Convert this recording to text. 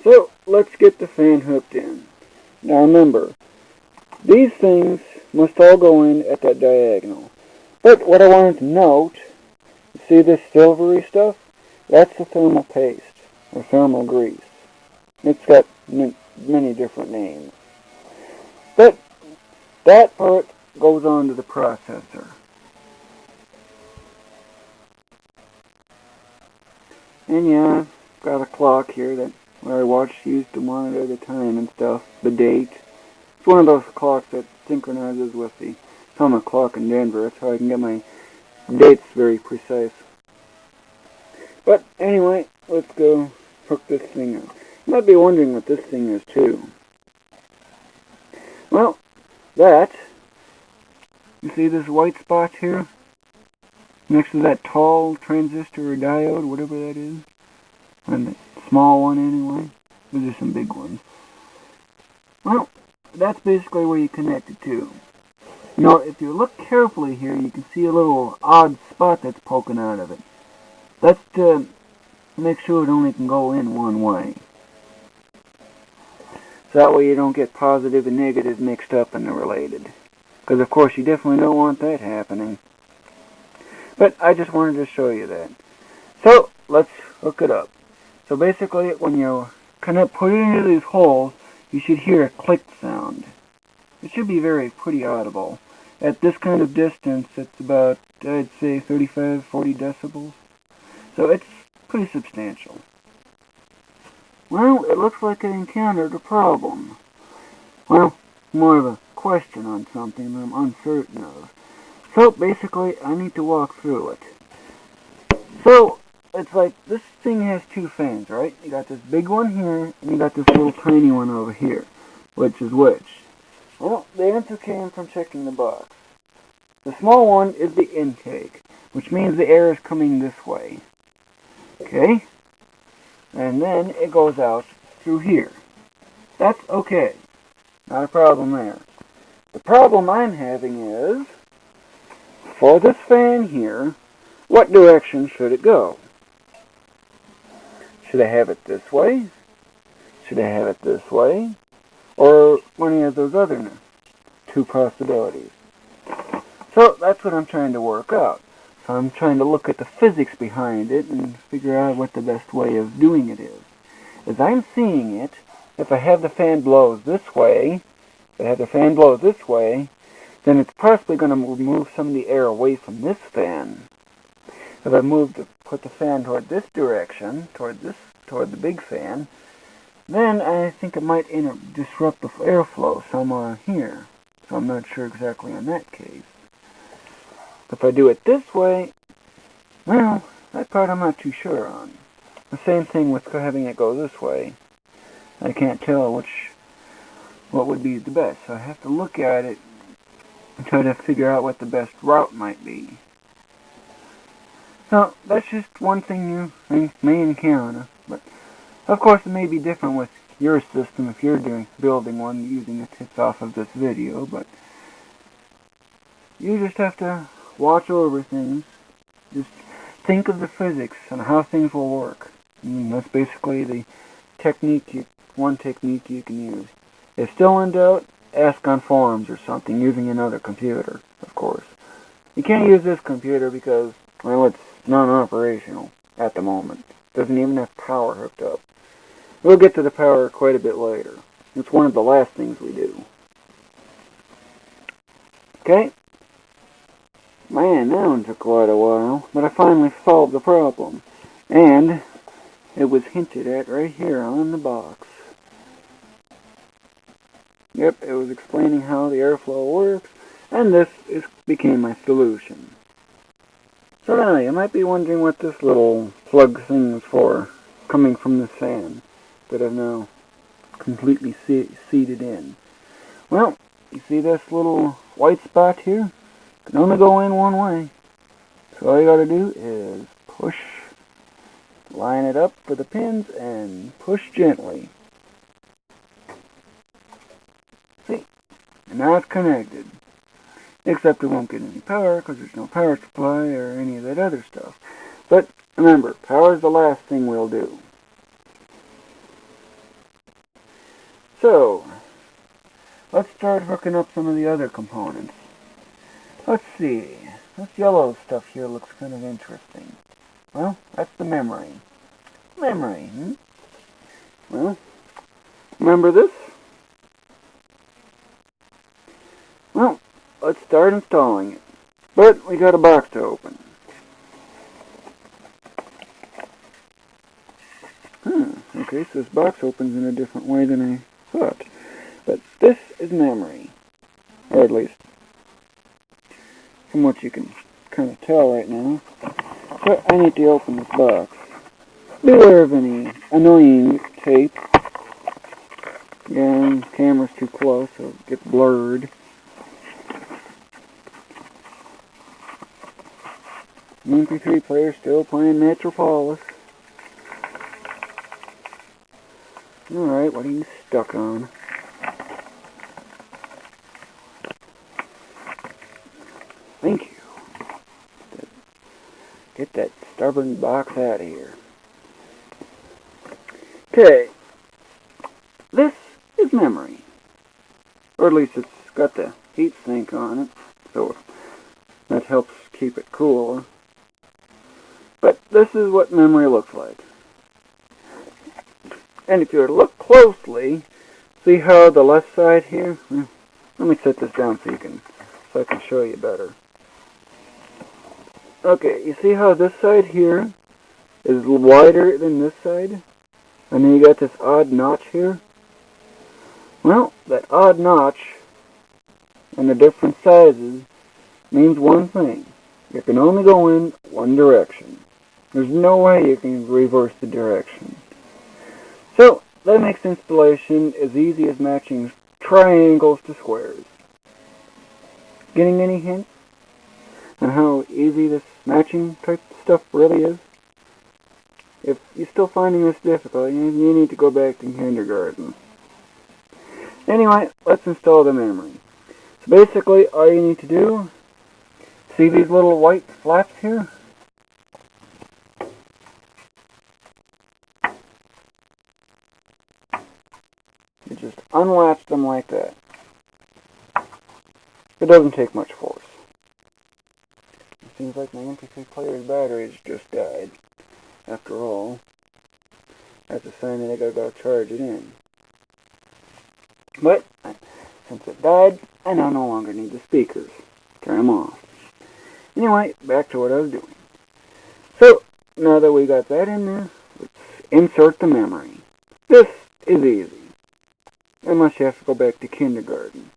So let's get the fan hooked in. Now remember, these things must all go in at that diagonal. But what I wanted to note, you see this silvery stuff? That's the thermal paste, or thermal grease. It's got many different names. But that part goes on to the processor. And yeah, I've got a clock here that where I watch used to monitor the time and stuff, the date. It's one of those clocks that synchronizes with the atomic clock in Denver. That's how I can get my dates very precise. But anyway, let's go hook this thing up. You might be wondering what this thing is too. Well, you see this white spot here? Next to that tall transistor or diode, whatever that is. And the small one anyway. Those are some big ones. Well, that's basically where you connect it to. You know, if you look carefully here, you can see a little odd spot that's poking out of it. That's to make sure it only can go in one way. So that way you don't get positive and negative mixed up and related. Because of course you definitely don't want that happening. But I just wanted to show you that. So let's hook it up. So basically when you kind of put it into these holes, you should hear a click sound. It should be pretty audible. At this kind of distance, it's about, I'd say, 35, 40 decibels. So it's pretty substantial. Well, it looks like it encountered a problem. Well, more of a question on something that I'm uncertain of. So basically, I need to walk through it. So, it's like this thing has two fans, right? You got this big one here, and you got this little tiny one over here. Which is which? Well, the answer came from checking the box. The small one is the intake, which means the air is coming this way. Okay? And then it goes out through here. That's okay. Not a problem there. The problem I'm having is, for this fan here, what direction should it go? Should I have it this way? Should I have it this way? Or any of those other two possibilities? So that's what I'm trying to work out. So I'm trying to look at the physics behind it and figure out what the best way of doing it is. As I'm seeing it, if I have the fan blows this way, then it's possibly going to move some of the air away from this fan. If I put the fan toward this direction, toward the big fan, then I think it might disrupt the airflow somewhere here. So I'm not sure exactly in that case. If I do it this way, well, that part I'm not too sure on. The same thing with having it go this way. I can't tell what would be the best. So I have to look at it and try to figure out what the best route might be. So that's just one thing you may encounter. But of course it may be different with your system if you're building one using the tips off of this video. But you just have to watch over things. Just think of the physics and how things will work. And that's basically the one technique you can use. If still in doubt, ask on forums or something using another computer, of course. You can't use this computer because, well, it's non-operational at the moment. It doesn't even have power hooked up. We'll get to the power quite a bit later. It's one of the last things we do. Okay? Man, that one took quite a while, but I finally solved the problem. And it was hinted at right here on the box. Yep, it was explaining how the airflow works, and this became my solution. So now, you might be wondering what this little plug thing is for, coming from this fan that I've now completely seated in. Well, you see this little white spot here? It can only go in one way. So all you gotta do is line it up for the pins, and push gently. See? And now it's connected. Except it won't get any power because there's no power supply or any of that other stuff. But remember, power is the last thing we'll do. So, let's start hooking up some of the other components. Let's see. This yellow stuff here looks kind of interesting. Well, that's the memory. Memory, hmm? Well, remember this? Well, let's start installing it. But we got a box to open. Okay, so this box opens in a different way than I thought. But this is memory. Or at least, from what you can kind of tell right now. So I need to open this box. Beware of any annoying tape. Yeah, the camera's too close, so it gets blurred. The MP3 player still playing Metropolis. Alright, what are you stuck on? Thank you. Get that stubborn box out of here. Okay. This is memory. Or at least it's got the heat sink on it, so that helps keep it cooler. But this is what memory looks like. And if you were to look closely, see how the left side here? Well, let me set this down so I can show you better. Okay, you see how this side here is wider than this side? And then you got this odd notch here? Well, that odd notch and the different sizes means one thing. You can only go in one direction. There's no way you can reverse the direction. So, that makes installation as easy as matching triangles to squares. Getting any hints on how easy this matching type stuff really is? If you're still finding this difficult, you need to go back to kindergarten. Anyway, let's install the memory. So basically, all you need to do, see these little white flaps here? You just unlatch them like that. It doesn't take much force. It seems like my MP3 player's batteries just died. After all, that's a sign that I gotta go charge it in. But, since it died, I now no longer need the speakers. Turn them off. Anyway, back to what I was doing. So, now that we got that in there, let's insert the memory. This is easy. Unless you have to go back to kindergarten.